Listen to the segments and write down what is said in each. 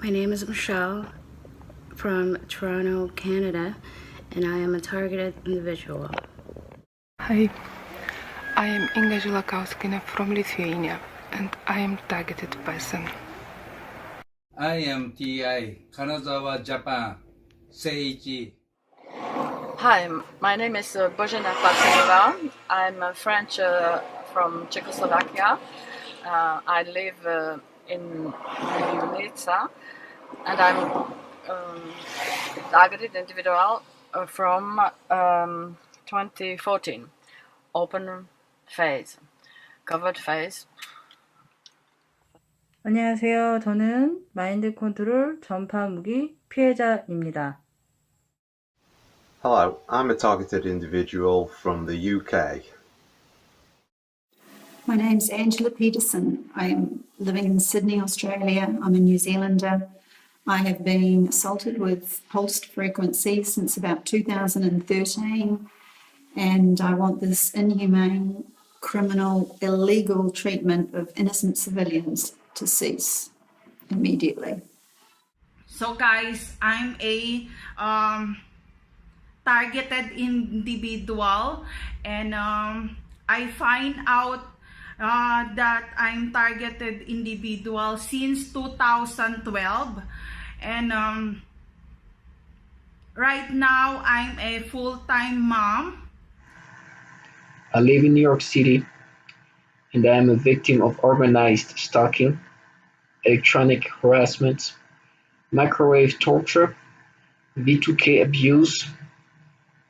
My name is Michelle from Toronto, Canada, and I am a targeted individual. Hi, I am Inga Zhulakauskina from Lithuania, and I am targeted person. I am TI, Kanazawa, Japan, Seiichi. Hi, my name is Božena Placenova. I'm French from Czechoslovakia. I live in Nica, and I'm targeted individual from 2014. Open phase, covered phase. 안녕하세요. 저는 마인드 컨트롤 전파 무기 피해자입니다. Hello, I'm a targeted individual from the UK. My name's Angela Peterson. I am living in Sydney, Australia. I'm a New Zealander. I have been assaulted with pulsed frequency since about 2013, and I want this inhumane, criminal, illegal treatment of innocent civilians to cease immediately. So guys, I'm a targeted individual, and I find out that I'm targeted individual since 2012, and right now I'm a full-time mom. I live in New York City, and I am a victim of organized stalking, electronic harassment, microwave torture, V2K abuse,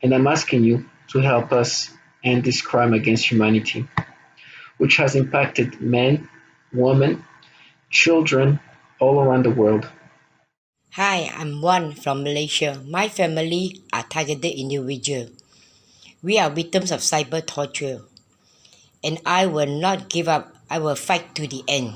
and I'm asking you to help us end this crime against humanity, which has impacted men, women, children all around the world. Hi, I'm Wan from Malaysia. My family are targeted individuals. We are victims of cyber torture, and I will not give up. I will fight to the end.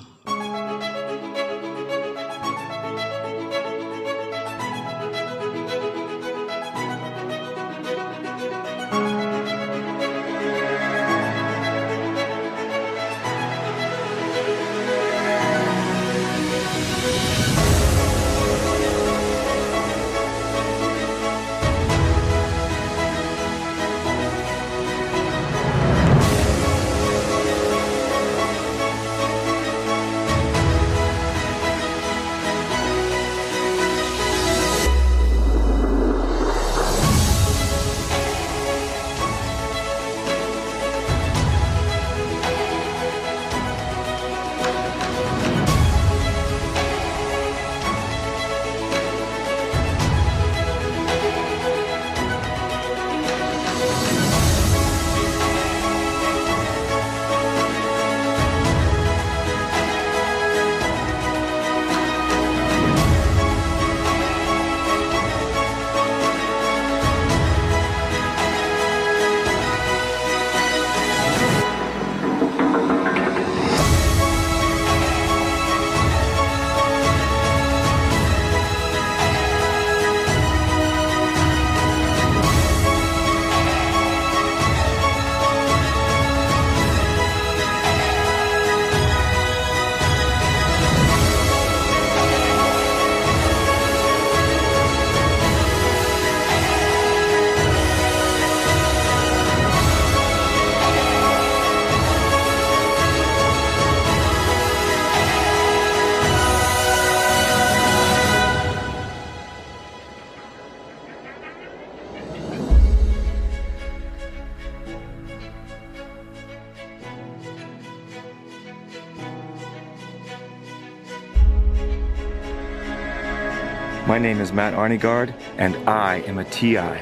My name is Matt Arnegard, and I am a TI.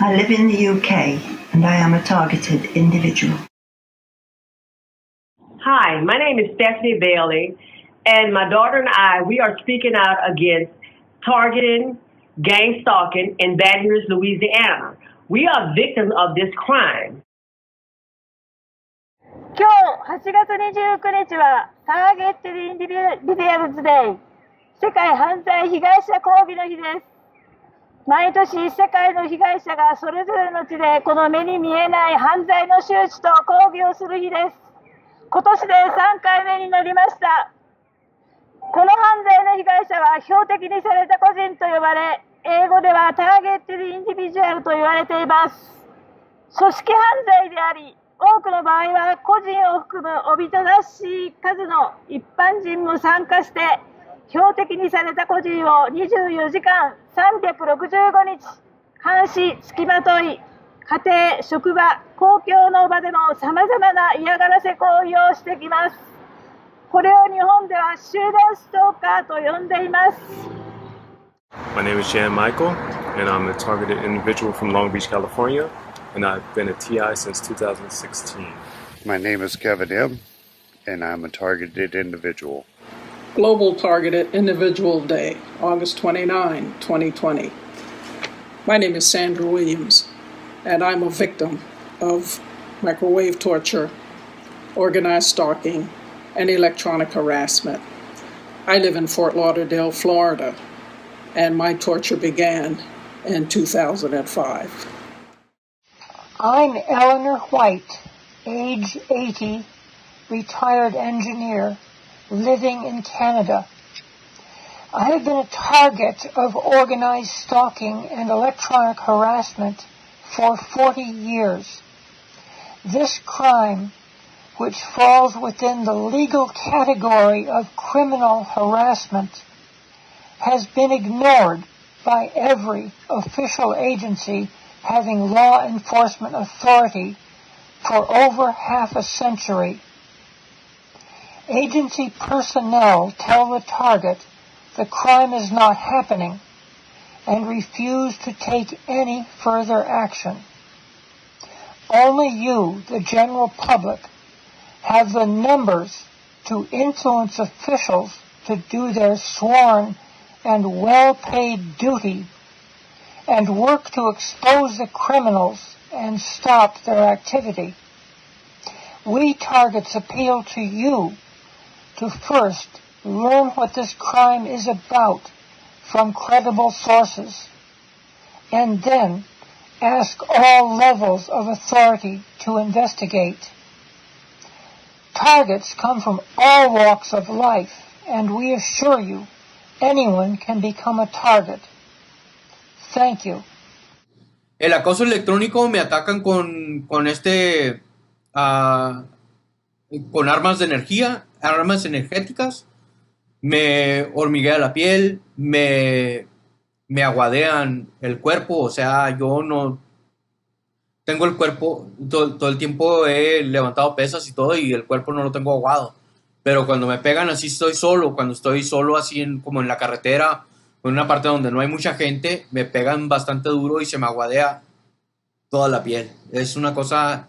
I live in the UK and I am a targeted individual. Hi, my name is Stephanie Bailey, and my daughter and I, we are speaking out against targeting, gang stalking in Baton Rouge, Louisiana. We are victims of this crime. 今日8月29日はターゲットインディビディアルズデー、世界犯罪被害者抗議の日です。毎年世界の被害者がそれぞれの地でこの目に見えない犯罪の周知と抗議をする日です。今年で3回目になりました。この犯罪の被害者は標的にされた個人と呼ばれ、英語ではターゲットインディビジュアルと言われています。組織犯罪であり、多くの場合は個人を含むおびただしい数の一般人も参加して標的にされた個人を24時間365日監視、付きまとい、家庭、職場、公共の場でのさまざまな嫌がらせ行為をしてきます。これを日本では集団ストーカーと呼んでいます。My name is Jan Michael, and I'm a targeted individual from Long Beach, California. And I've been a TI since 2016. My name is Kevin M., and I'm a targeted individual. Global Targeted Individual Day, August 29, 2020. My name is Sandra Williams, and I'm a victim of microwave torture, organized stalking, and electronic harassment. I live in Fort Lauderdale, Florida, and my torture began in 2005. I'm Eleanor White, age 80, retired engineer, living in Canada. I have been a target of organized stalking and electronic harassment for 40 years. This crime, which falls within the legal category of criminal harassment, has been ignored by every official agency having law enforcement authority for over half a century. Agency personnel tell the target the crime is not happening and refuse to take any further action. Only you, the general public, have the numbers to influence officials to do their sworn and well-paid duty and work to expose the criminals and stop their activity. We targets appeal to you to first learn what this crime is about from credible sources, and then ask all levels of authority to investigate. Targets come from all walks of life, and we assure you, anyone can become a target. Thank you. El acoso electrónico me atacan con armas de energía, armas energéticas, me hormiguea la piel, me aguadean el cuerpo, o sea, yo no tengo el cuerpo, todo el tiempo he levantado pesas y todo y el cuerpo no lo tengo aguado, pero cuando me pegan así estoy solo, cuando estoy solo así como en la carretera, en una parte donde no hay mucha gente, me pegan bastante duro y se me aguadea toda la piel. Es una cosa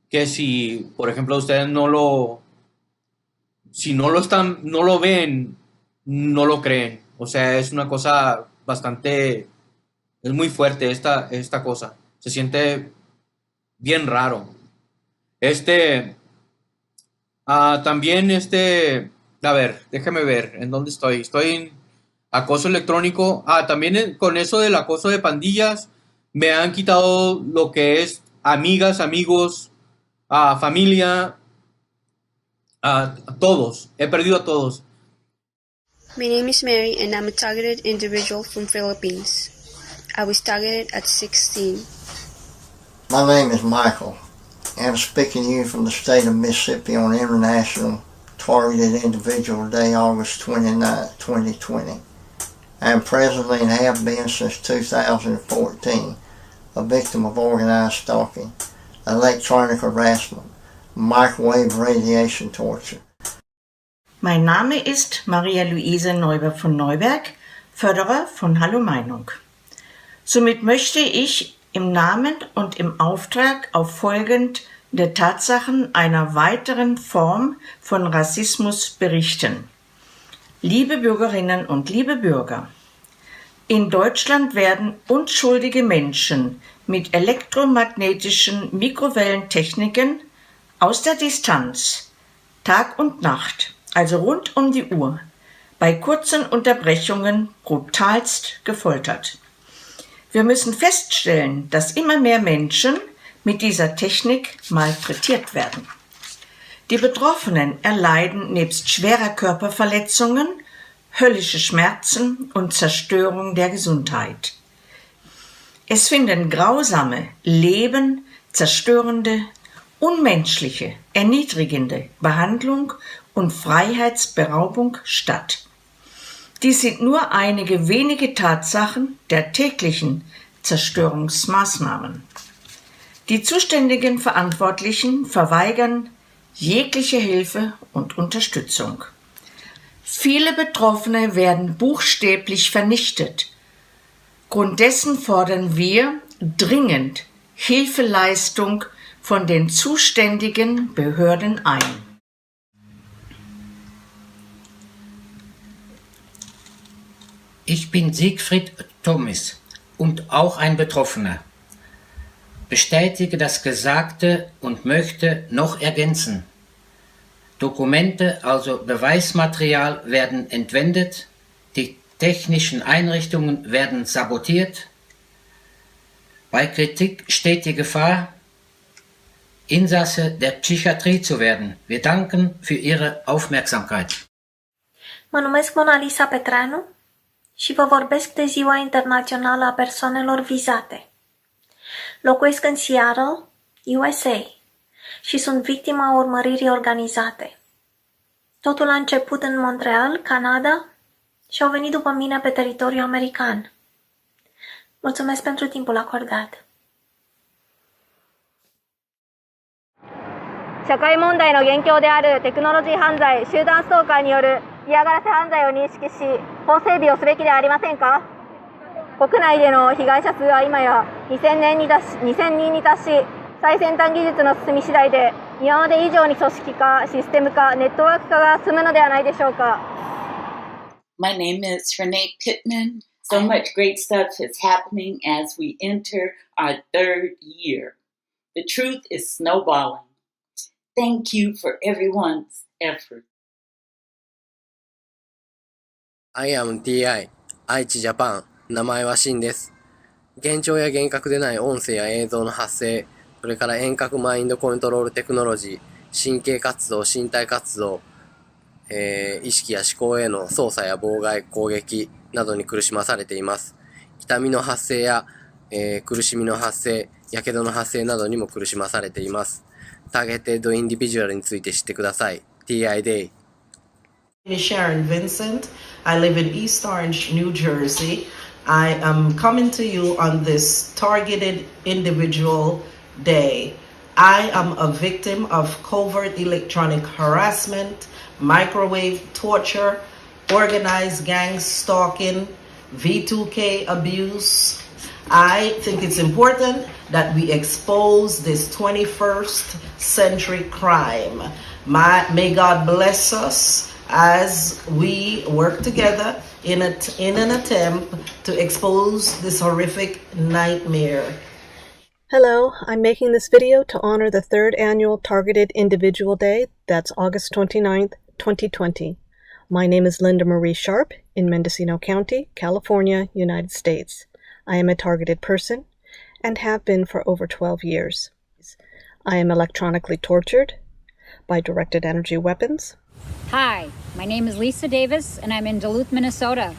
que si, por ejemplo, ustedes no lo ven, no lo creen. O sea, es una cosa bastante, es muy fuerte esta cosa. Se siente bien raro. También a ver, déjame ver, ¿en dónde estoy? Estoy en acoso electrónico. También con eso del acoso de pandillas me han quitado lo que es amigas, amigos, familia, a todos. He perdido a todos. My name is Mary and I'm a targeted individual from Philippines. I was targeted at 16. My name is Michael. I'm speaking to you from the state of Mississippi on International Targeted Individual Day, August 29, 2020. I am presently and have been since 2014 a victim of organized stalking, electronic harassment, microwave radiation torture. Mein Name ist Maria-Luise Neuber von Neuberg, Förderer von Hallo Meinung. Somit möchte ich im Namen und im Auftrag auf folgende Tatsachen einer weiteren Form von Rassismus berichten. Liebe Bürgerinnen und liebe Bürger, in Deutschland werden unschuldige Menschen mit elektromagnetischen Mikrowellentechniken aus der Distanz, Tag und Nacht, also rund um die Uhr, bei kurzen Unterbrechungen brutalst gefoltert. Wir müssen feststellen, dass immer mehr Menschen mit dieser Technik malträtiert werden. Die Betroffenen erleiden nebst schwerer Körperverletzungen höllische Schmerzen und Zerstörung der Gesundheit. Es finden grausame, zerstörende, unmenschliche, erniedrigende Behandlung und Freiheitsberaubung statt. Dies sind nur einige wenige Tatsachen der täglichen Zerstörungsmaßnahmen. Die zuständigen Verantwortlichen verweigern jegliche Hilfe und Unterstützung. Viele Betroffene werden buchstäblich vernichtet. Grund dessen fordern wir dringend Hilfeleistung von den zuständigen Behörden ein. Ich bin Siegfried Thomis und auch ein Betroffener. Bestätige das Gesagte und möchte noch ergänzen. Dokumente, also Beweismaterial, werden entwendet, die technischen Einrichtungen werden sabotiert. Bei Kritik steht die Gefahr, Insasse der Psychiatrie zu werden. Wir danken für Ihre Aufmerksamkeit. Mă numesc Mona Lisa Petreanu și vă vorbesc de Ziua Internațională a Persoanelor Vizate. Locuiesc în Seattle, USA, și sunt victima urmăririi organizate. Totul a început în Montreal, Canada, și au venit după mine pe teritoriul american. Mulțumesc pentru timpul acordat. 社会問題の元凶であるテクノロジー犯罪、集団ストーカーによる嫌がらせ犯罪を認識し、法整備をすべきではありませんか？国内での被害者数は今や2000人に達し、最先端技術の進み次第で今まで以上に組織化、システム化、ネットワーク化が進むのではないでしょうか。My name is Renee Pittman. So much great stuff is happening as we enter our third year. The truth is snowballing. Thank you for everyone's effort. I am TI 愛知ジャパン。名前はシンです。幻聴や幻覚でない音声や映像の発生、それから遠隔マインドコントロールテクノロジー、神経活動、身体活動、意識や思考への操作や妨害、攻撃などに苦しまされています。痛みの発生や、苦しみの発生、やけどの発生などにも苦しまされています。ターゲッテッドインディビジュアルについて知ってください。TI Day。My name is Sharon Vincent. I live in East Orange, New Jersey. I am coming to you on this targeted individual day. I am a victim of covert electronic harassment, microwave torture, organized gang stalking, V2K abuse. I think it's important that we expose this 21st century crime. May God bless us as we work together in an attempt to expose this horrific nightmare. Hello, I'm making this video to honor the 3rd annual Targeted Individual Day. That's August 29th, 2020. My name is Linda Marie Sharp in Mendocino County, California, United States. I am a targeted person and have been for over 12 years. I am electronically tortured by directed energy weapons. Hi, my name is Lisa Davis and I'm in Duluth, Minnesota.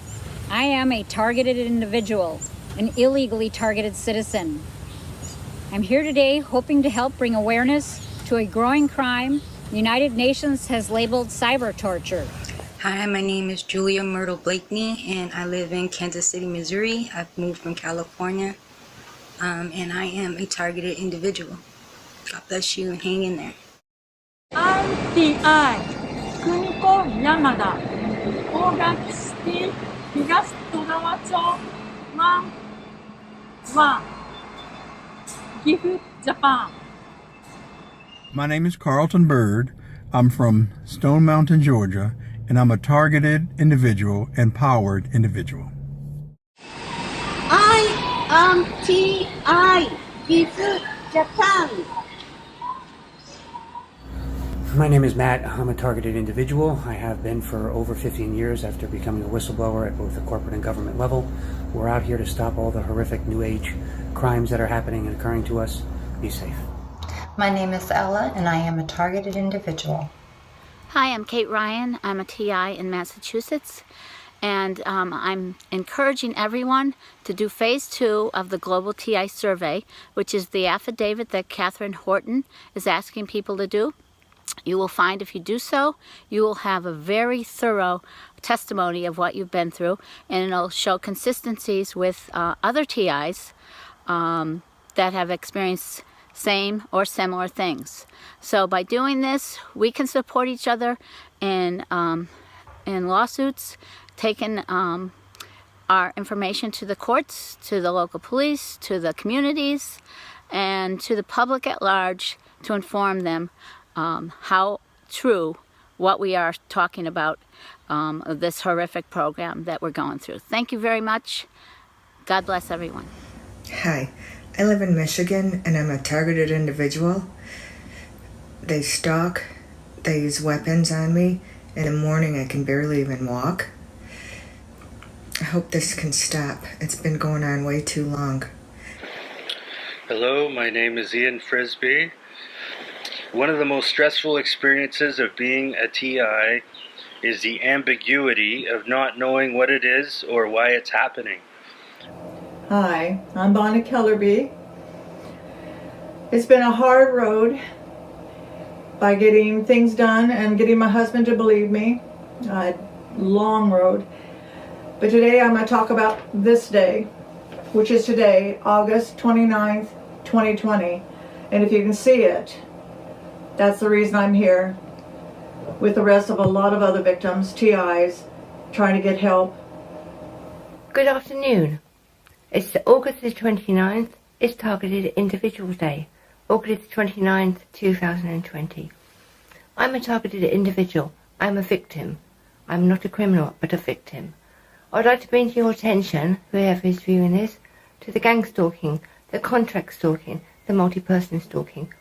I am a targeted individual, an illegally targeted citizen. I'm here today hoping to help bring awareness to a growing crime the United Nations has labeled cyber torture. Hi, my name is Julia Myrtle Blakeney and I live in Kansas City, Missouri. I've moved from California and I am a targeted individual. God bless you and hang in there. I'm TI 久美子山田大垣市東戸川町111 Gifu, Japan. My name is Carlton Bird. I'm from Stone Mountain, Georgia, and I'm a targeted individual, empowered individual. I am T.I. Gifu, Japan. My name is Matt. I'm a targeted individual. I have been for over 15 years after becoming a whistleblower at both the corporate and government level. We're out here to stop all the horrific New Age crimes that are happening and occurring to us. Be safe. My name is Ella, and I am a targeted individual. Hi, I'm Kate Ryan. I'm a TI in Massachusetts, and I'm encouraging everyone to do phase 2 of the Global TI Survey, which is the affidavit that Catherine Horton is asking people to do. You will find if you do so, you will have a very thorough testimony of what you've been through, and it'll show consistencies with other TIs that have experienced same or similar things. So by doing this, we can support each other in lawsuits, taking our information to the courts, to the local police, to the communities, and to the public at large to inform them how true what we are talking about of this horrific program that we're going through. Thank you very much. God bless everyone. Hi, I live in Michigan and I'm a targeted individual. They stalk, they use weapons on me. In the morning I can barely even walk. I hope this can stop. It's been going on way too long. Hello, my name is Ian Frisbee. One of the most stressful experiences of being a TI is the ambiguity of not knowing what it is or why it's happening. Hi, I'm Bonnie Kellerby. It's been a hard road by getting things done and getting my husband to believe me. A long road. But today I'm going to talk about this day, which is today, August 29th, 2020. And if you can see it, that's the reason I'm here with the rest of a lot of other victims, TIs, trying to get help. Good afternoon. It's August the 29th. It's Targeted Individual Day. August 29th, 2020. I'm a targeted individual. I'm a victim. I'm not a criminal, but a victim. I'd like to bring to your attention, whoever is viewing this, to the gang stalking, the contract stalking, the multi-person stalking.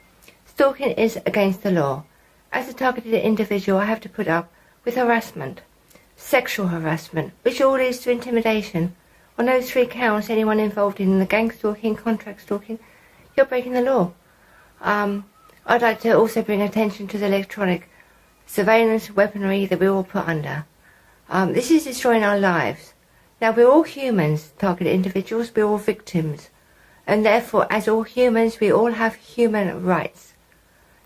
Stalking is against the law. As a targeted individual, I have to put up with harassment, sexual harassment, which all leads to intimidation. On those 3 counts, anyone involved in the gang stalking, contract stalking, you're breaking the law. I'd like to also bring attention to the electronic surveillance weaponry that we all put under. This is destroying our lives. Now, we're all humans, targeted individuals, we're all victims. And therefore, as all humans, we all have human rights.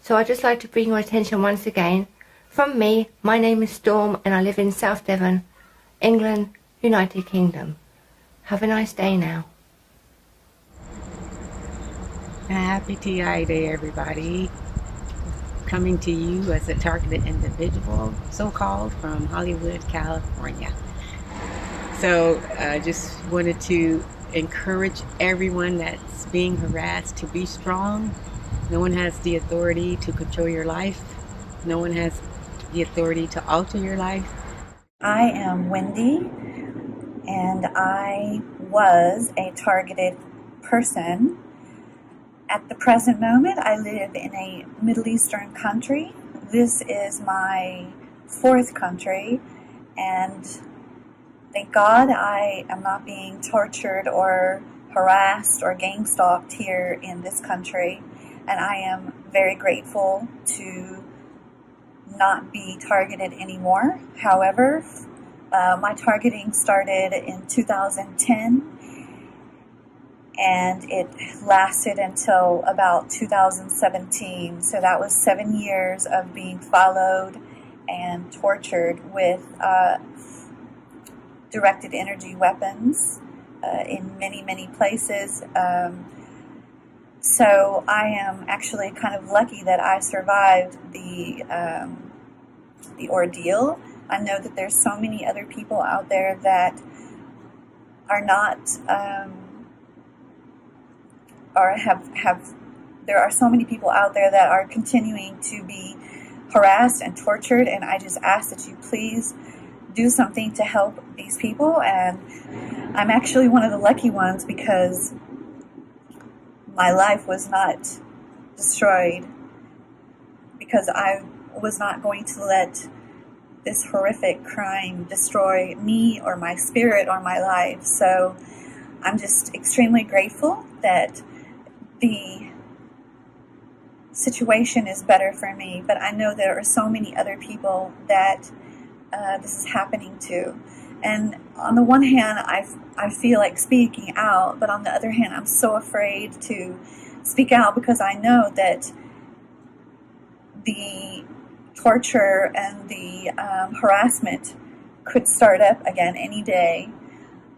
So I'd just like to bring your attention once again. From me, my name is Storm and I live in South Devon, England, United Kingdom. Have a nice day now. Happy TI Day, everybody. Coming to you as a targeted individual, so-called, from Hollywood, California. So I just wanted to encourage everyone that's being harassed to be strong. No one has the authority to control your life. No one has the authority to alter your life. I am Wendy, and I was a targeted person. At the present moment, I live in a Middle Eastern country. This is my 4th country, and thank God I am not being tortured or harassed or gang stalked here in this country, and I am very grateful to not be targeted anymore. However, my targeting started in 2010, and it lasted until about 2017. So that was 7 years of being followed and tortured with directed energy weapons in many, many places. So I am actually kind of lucky that I survived the ordeal. I know that there's so many other people out there that are not there are so many people out there that are continuing to be harassed and tortured, and I just ask that you please do something to help these people. And I'm actually one of the lucky ones because my life was not destroyed, because I was not going to let this horrific crime destroy me or my spirit or my life. So I'm just extremely grateful that the situation is better for me, but I know there are so many other people that this is happening to. And on the one hand, I feel like speaking out, but on the other hand, I'm so afraid to speak out because I know that the torture and the harassment could start up again any day.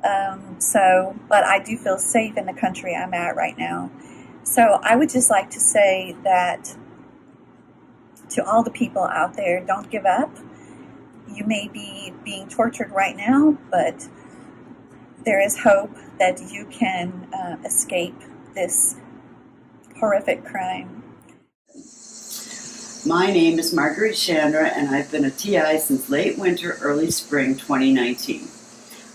But I do feel safe in the country I'm at right now. So I would just like to say that to all the people out there, don't give up. You may be being tortured right now, but there is hope that you can escape this horrific crime. My name is Marguerite Chandra, and I've been a TI since late winter, early spring 2019.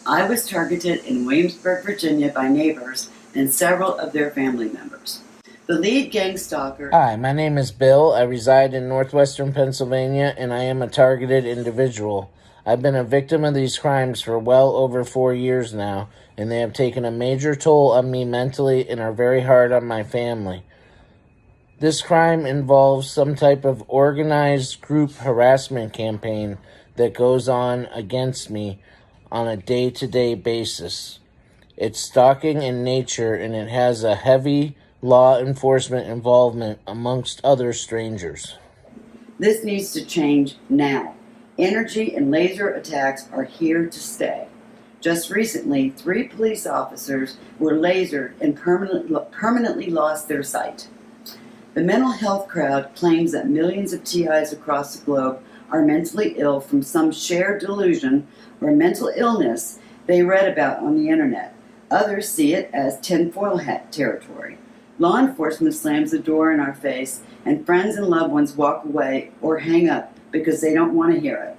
I was targeted in Williamsburg, Virginia by neighbors and several of their family members. The lead gang stalker... Hi, my name is Bill. I reside in northwestern Pennsylvania, and I am a targeted individual. I've been a victim of these crimes for well over 4 years now, and they have taken a major toll on me mentally and are very hard on my family. This crime involves some type of organized group harassment campaign that goes on against me on a day-to-day basis. It's stalking in nature, and it has a heavy law enforcement involvement amongst other strangers. This needs to change now. Energy and laser attacks are here to stay. Just recently, 3 police officers were lasered and permanently lost their sight. The mental health crowd claims that millions of TIs across the globe are mentally ill from some shared delusion or mental illness they read about on the internet. Others see it as tinfoil hat territory. Law enforcement slams the door in our face, and friends and loved ones walk away or hang up because they don't want to hear it.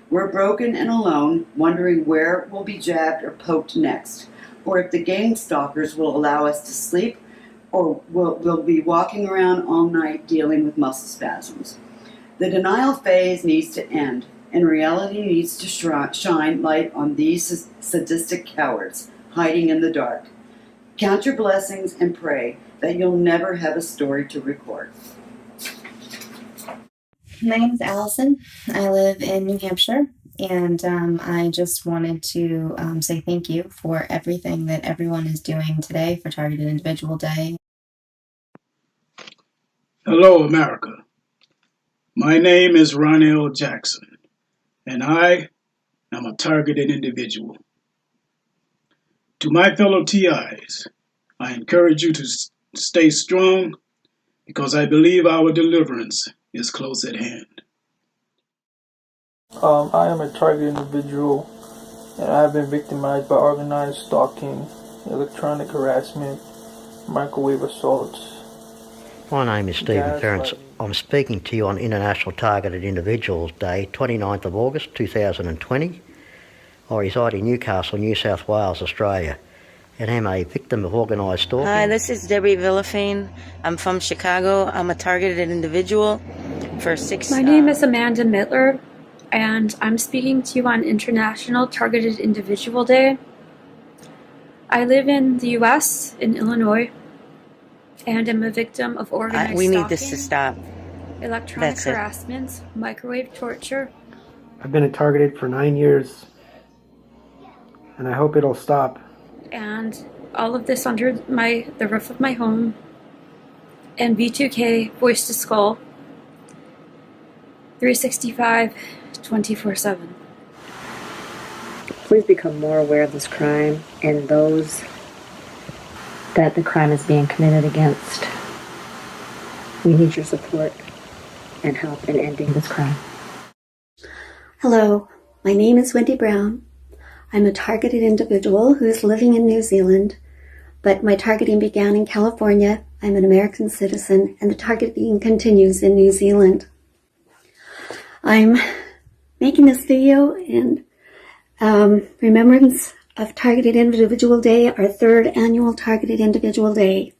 We're broken and alone, wondering where we'll be jabbed or poked next, or if the gang stalkers will allow us to sleep, or we'll be walking around all night dealing with muscle spasms. The denial phase needs to end, and reality needs to shine light on these sadistic cowards hiding in the dark. Count your blessings and pray that you'll never have a story to record. My name is Allison. I live in New Hampshire, and I just wanted to say thank you for everything that everyone is doing today for Targeted Individual Day. Hello, America. My name is Ronell Jackson, and I am a targeted individual. To my fellow TIs, I encourage you to stay strong because I believe our deliverance is close at hand. I am a targeted individual, and I have been victimized by organized stalking, electronic harassment, microwave assaults. My name is Stephen Ferrance. I'm speaking to you on International Targeted Individuals Day, 29th of August 2020. I reside in Newcastle, New South Wales, Australia, and am a victim of organised stalking. Hi, this is Debbie Villafane. I'm from Chicago. I'm a targeted individual for 6 My name is Amanda Mittler, and I'm speaking to you on International Targeted Individual Day. I live in the U.S., in Illinois, and am a victim of organized we stalking. need this to stop. Electronic That's it. harassment, microwave torture. I've been targeted for 9 years, and I hope it'll stop. And all of this under the roof of my home. And V2K, Voice to Skull, 365, 24/7. Please become more aware of this crime and those that the crime is being committed against. We need your support and help in ending this crime. Hello, my name is Wendy Brown. I'm a targeted individual who is living in New Zealand. but my targeting began in California. I'm an American citizen, and the targeting continues in New Zealand. I'm making this video in remembrance of Targeted Individual Day, our 3rd annual Targeted Individual Day.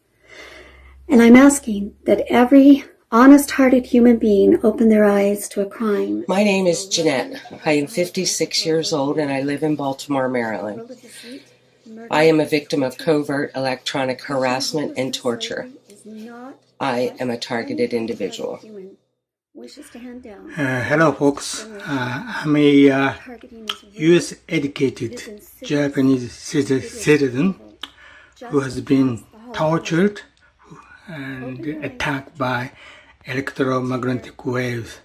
And I'm asking that every honest-hearted human being open their eyes to a crime. My name is Jeanette. I am 56 years old and I live in Baltimore, Maryland. I am a victim of covert electronic harassment and torture. I am a targeted individual. Hello folks, I'm a US-educated Japanese citizen who has been tortured and attacked by electromagnetic waves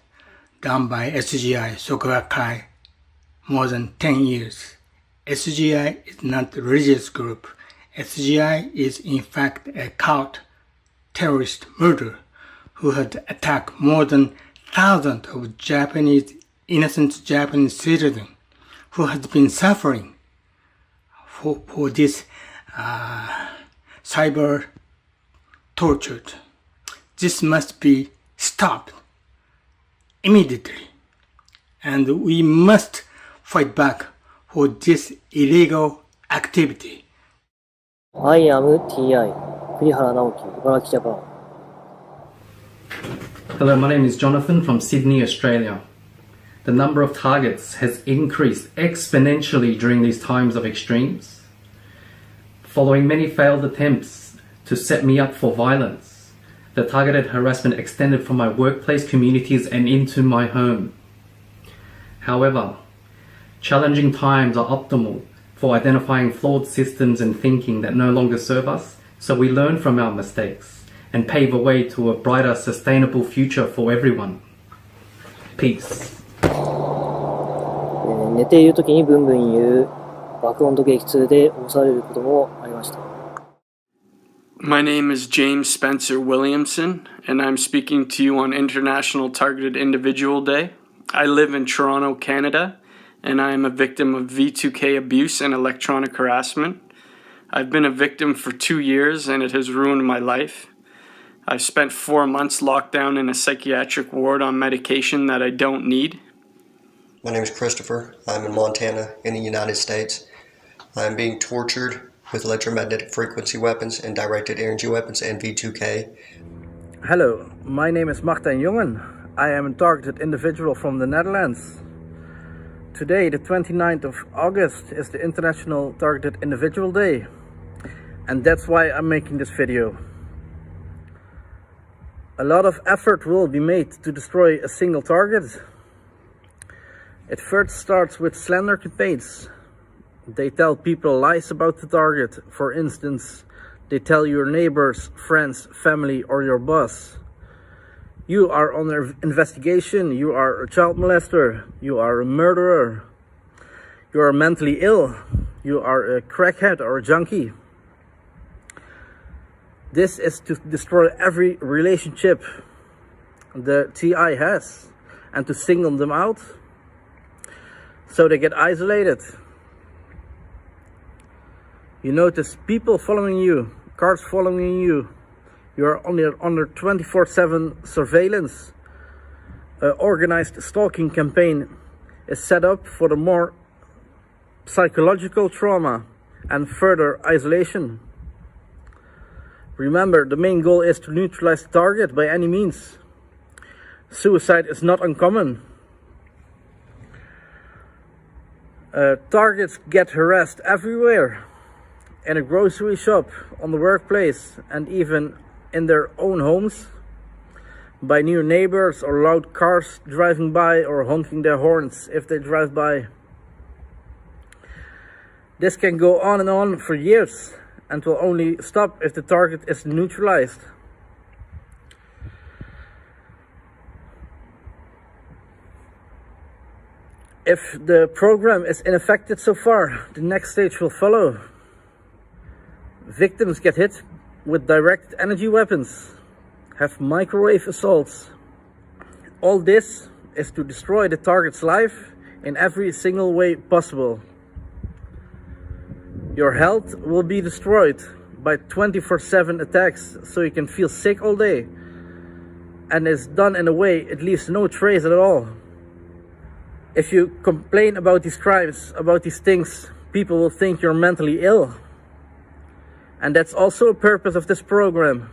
done by SGI Sokoakai more than 10 years. SGI is not a religious group. SGI is in fact a cult terrorist murderer who had attacked more than thousands of innocent Japanese citizens who has been suffering for this cyber torture. This must be stopped immediately, and we must fight back for this illegal activity. I am TI, Kurihara Naoki, Ibaraki, Japan. Hello, my name is Jonathan from Sydney, Australia. The number of targets has increased exponentially during these times of extremes. Following many failed attempts to set me up for violence, the targeted harassment extended from my workplace communities and into my home. However, challenging times are optimal for identifying flawed systems and thinking that no longer serve us, so we learn from our mistakes and pave a way to a brighter, sustainable future for everyone. Peace. 寝ている時にブンブン言う爆音と激痛で襲われることもありました。 My name is James Spencer Williamson, and I'm speaking to you on International Targeted Individual Day. I live in Toronto, Canada, and I am a victim of V2K abuse and electronic harassment. I've been a victim for 2 years, and it has ruined my life. I've spent 4 months locked down in a psychiatric ward on medication that I don't need. My name is Christopher. I'm in Montana in the United States. I'm being tortured with electromagnetic frequency weapons and directed energy weapons and V2K. Hello, my name is Martijn Jongen. I am a targeted individual from the Netherlands. Today, the 29th of August, is the International Targeted Individual Day. And that's why I'm making this video. A lot of effort will be made to destroy a single target. It first starts with slander campaigns. They tell people lies about the target. For instance, they tell your neighbors, friends, family, or your boss, you are under investigation, you are a child molester, you are a murderer, you are mentally ill, you are a crackhead or a junkie. This is to destroy every relationship the TI has and to single them out so they get isolated. You notice people following you, cars following you. You are under 24/7 surveillance. An organized stalking campaign is set up for the more psychological trauma and further isolation. Remember, the main goal is to neutralize the target by any means. Suicide is not uncommon. Targets get harassed everywhere. In a grocery shop, on the workplace, and even in their own homes. By new neighbors or loud cars driving by or honking their horns if they drive by. This can go on and on for years and will only stop if the target is neutralized. If the program is ineffective so far, the next stage will follow. Victims get hit with direct energy weapons, have microwave assaults. All this is to destroy the target's life in every single way possible. Your health will be destroyed by 24/7 attacks so you can feel sick all day. And it's done in a way it leaves no trace at all. If you complain about these crimes, about these things, people will think you're mentally ill. And that's also a purpose of this program.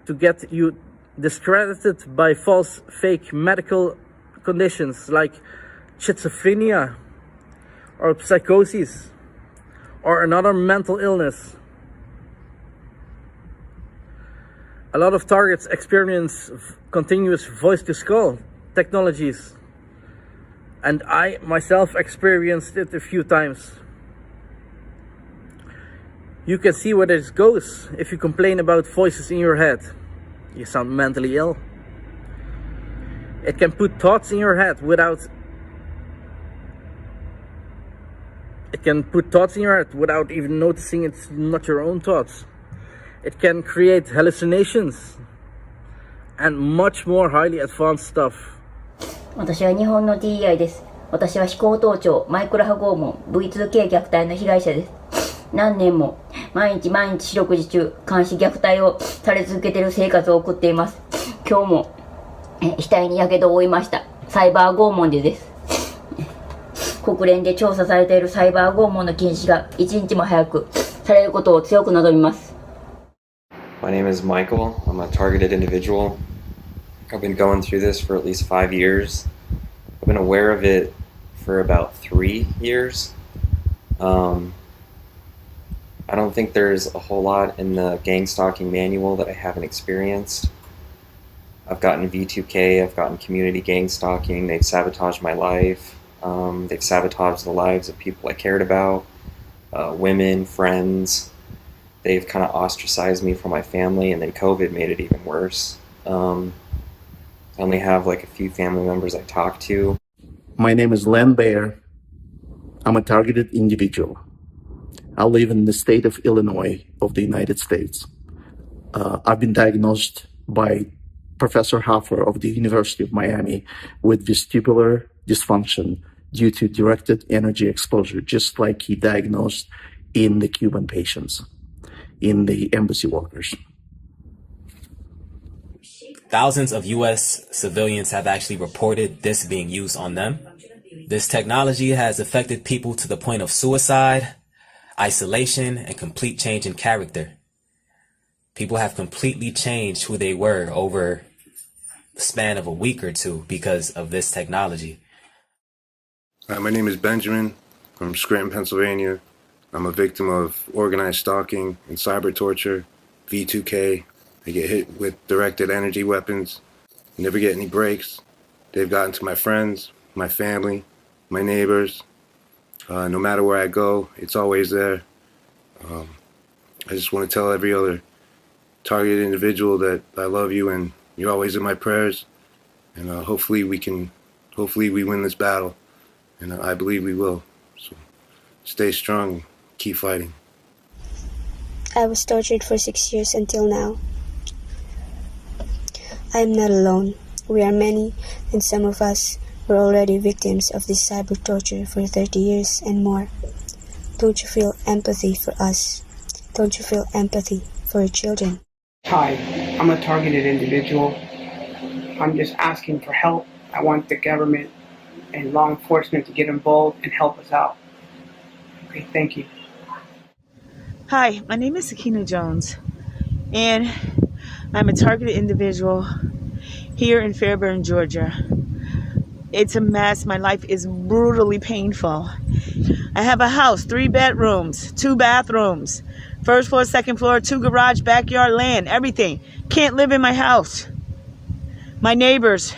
To get you discredited by false, fake medical conditions like schizophrenia or psychosis or another mental illness. A lot of targets experience continuous voice-to-skull technologies, and I myself experienced it a few times. You can see where this goes if you complain about voices in your head. You sound mentally ill. It can put thoughts in your head without even noticing it's not your own thoughts. It can create hallucinations and much more highly advanced stuff. 私は日本の DEI です。私は非行盗聴、マイクロ波拷問、V2K 虐待の被害者です。何年も毎日四六時中監視虐待をされ続けている生活を送っています。今日も額に火傷を負いました。サイバー拷問でです。国連で調査されているサイバー拷問の禁止が一日も早くされることを強く望みます。My name is Michael. I'm a targeted individual. I've been going through this for at least 5 years. I've been aware of it for about 3 years. I don't think there's a whole lot in the gang stalking manual that I haven't experienced. I've gotten V2K, I've gotten community gang stalking, they've sabotaged my life, they've sabotaged the lives of people I cared about, women, friends. They've kind of ostracized me from my family, and then COVID made it even worse. I only have like a few family members I talk to. My name is Len Baer. I'm a targeted individual. I live in the state of Illinois of the United States. I've been diagnosed by Professor Hoffer of the University of Miami with vestibular dysfunction due to directed energy exposure, just like he diagnosed in the Cuban patients, in the embassy workers. Thousands of U.S. civilians have actually reported this being used on them. This technology has affected people to the point of suicide, isolation, and complete change in character. People have completely changed who they were over the span of a week or two because of this technology. My name is Benjamin from Scranton, Pennsylvania. I'm a victim of organized stalking and cyber torture, V2K. I get hit with directed energy weapons, never get any breaks. They've gotten to my friends, my family, my neighbors. No matter where I go, it's always there. I just want to tell every other targeted individual that I love you and you're always in my prayers. And hopefully we win this battle. And I believe we will. So stay strong, keep fighting. I was tortured for 6 years until now. I am not alone. We are many, and some of us were already victims of this cyber torture for 30 years and more. Don't you feel empathy for us? Don't you feel empathy for your children? Hi, I'm a targeted individual. I'm just asking for help. I want the government and law enforcement to get involved and help us out. Okay, thank you. Hi, my name is Sakina Jones, and I'm a targeted individual here in Fairburn, Georgia. It's a mess. My life is brutally painful. I have a house, 3 bedrooms, 2 bathrooms, first floor, second floor, 2 garage, backyard, land, everything. Can't live in my house. My neighbors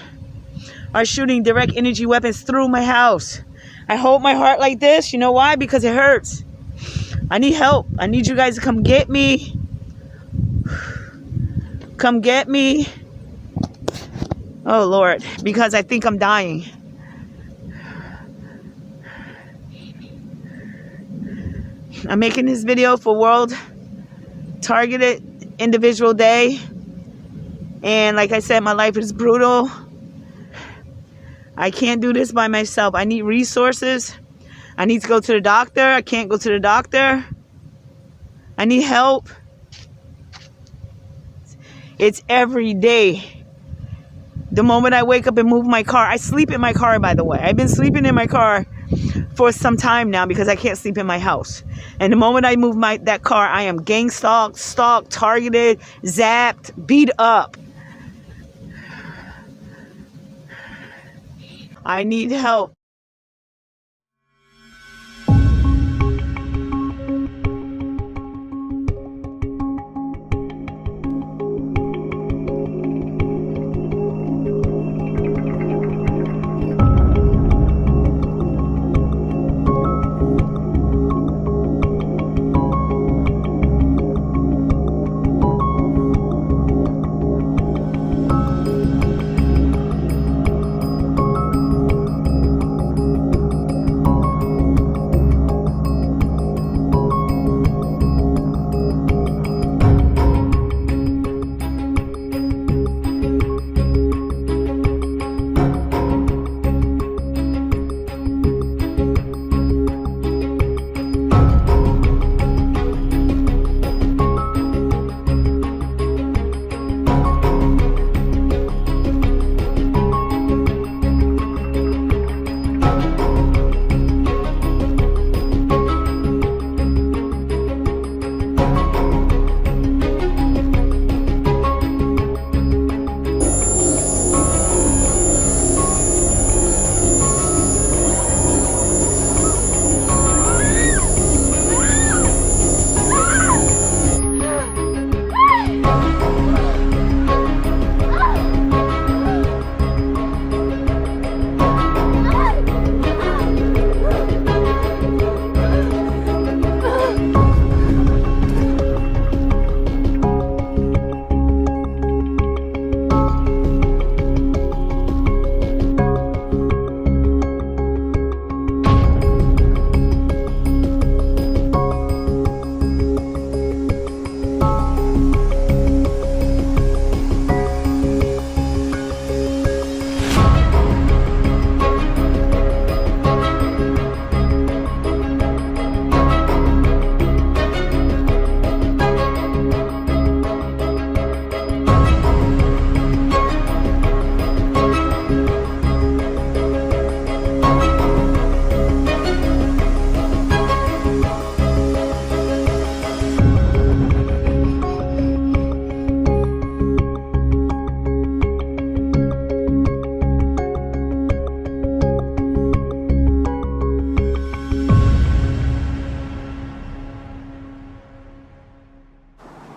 are shooting direct energy weapons through my house. I hold my heart like this. You know why? Because it hurts. I need help. I need you guys to come get me. Come get me. Oh, Lord, because I think I'm dying. I'm making this video for World Targeted Individual Day. And like I said, my life is brutal. I can't do this by myself. I need resources. I need to go to the doctor. I can't go to the doctor. I need help. It's every day. The moment I wake up and move my car, I sleep in my car, by the way. I've been sleeping in my car for some time now because I can't sleep in my house. And the moment I move that car, I am gang stalked, targeted, zapped, beat up. I need help.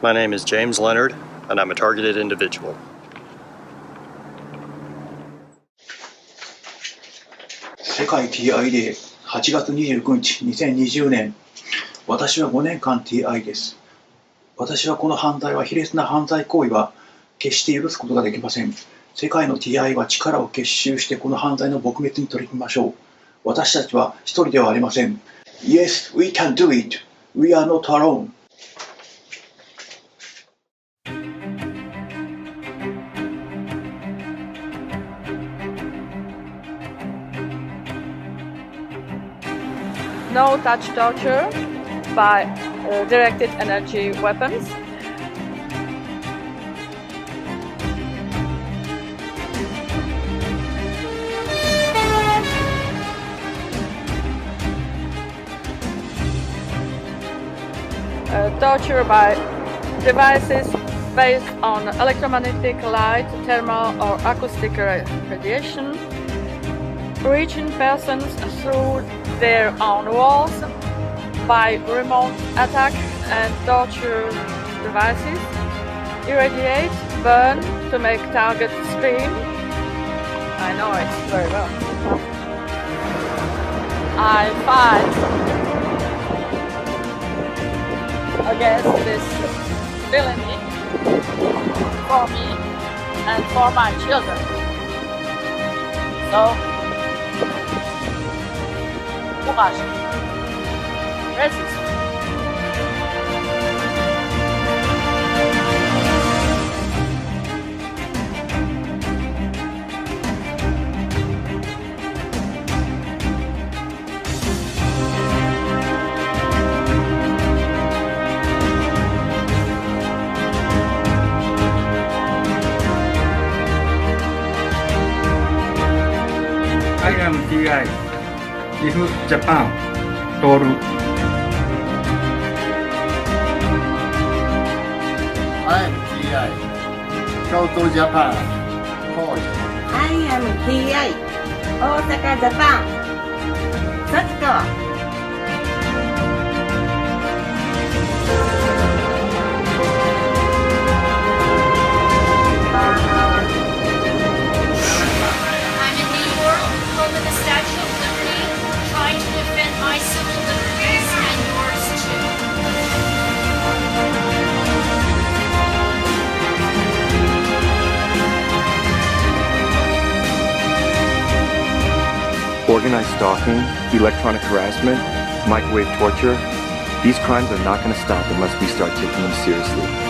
My name is James Leonard, and I'm a targeted individual. 世界 TI デー8月29日2020年。私は5年間 TI です。私はこの犯罪は卑劣な犯罪行為は決して許すことができません。世界の TI は力を結集してこの犯罪の撲滅に取り組みましょう。私たちは一人ではありません。Yes, we can do it. We are not alone. No touch torture by directed energy weapons. Torture by devices based on electromagnetic light, thermal or acoustic radiation, reaching persons through their own walls by remote attack and torture devices, irradiate, burn to make target scream. I know it very well. I fight against this villainy for me and for my children. So, courage. Resist. TI Live Japan トール I am TI Kyoto Japan Koji I am TI Osaka Japan Satsuko I'm in New York, home of the Statue of Liberty, trying to defend my civil liberties and yours too. Organized stalking, electronic harassment, microwave torture, these crimes are not going to stop unless we start taking them seriously.